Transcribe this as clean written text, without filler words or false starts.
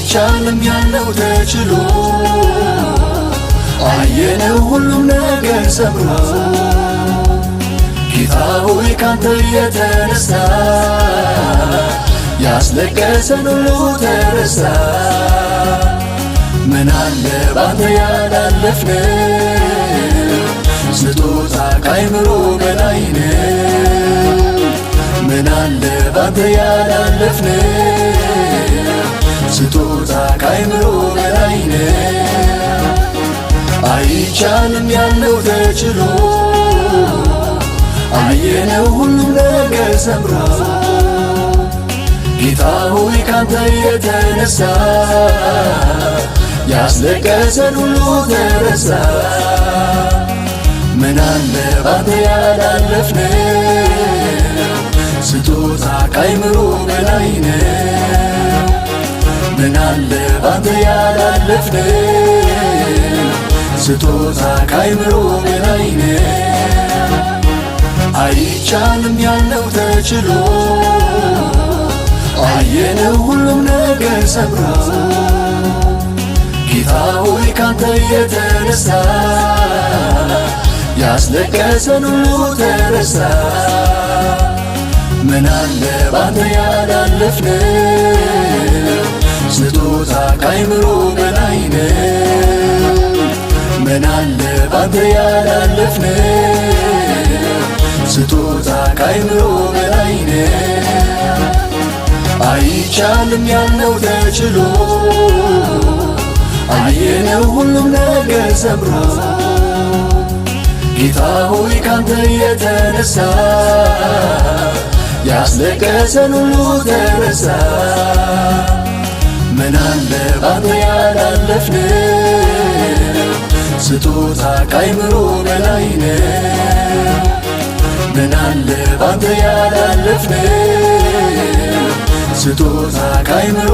አይቻልም ያለው ተችሎ አየነው ሁሉም ነገር ሰብሮ ጌታ ሆይ ካንተ የተነሳ ያስለቀሰን ሁሉ ተረሳ። ምን አለ ባንተ ያላለፍነው ስጦታ ከአይምሮ በላይ ነው። ምን አለ ባንተ ያላለፍነው ስጦታ ከአይምሮ በላይ ነው። አይቻልም ያለው ተችሎ አየነው ሁሉም ነገር ሰምሮ ጌታ ሆይ ካንተ የተነሳ ያስለቀሰን ሁሉ ተረሳ። ምን አለ ባንተ ያላለፍነው ስጦታ ከአይምሮ በላይ ነው። ምን አለ ባንተ ያላለፍነው ስጦታ ከአይምሮ በላይ ነው። አይቻልም ያለው ተችሎ አየነው ሁሉም ነገር ሰምሮ ጌታ ሆይ ካንተ የተነሳ ያስለቀሰን ሁሉ ተረሳ። ምን አለ ባንተ ያላለፍነው ስጦታ ከአይምሮ በላይ ነው። ምን አለ ባንተ ያላለፍነው ስጦታ ከአይምሮ በላይ ነው። አይቻልም ያለው ተችሎ አየነው ሁሉም ነገር ሰምሮ ጌታ ሆይ ካንተ የተነሳ ያስለቀሰን ሁሉ ተረሳ። ምን አለ ባንተ ያላለፍነው ስጦታ ከአይምሮ በላይ ነው። ምን አለ ባንተ ያላለፍነው ስጦታ ከአይምሮ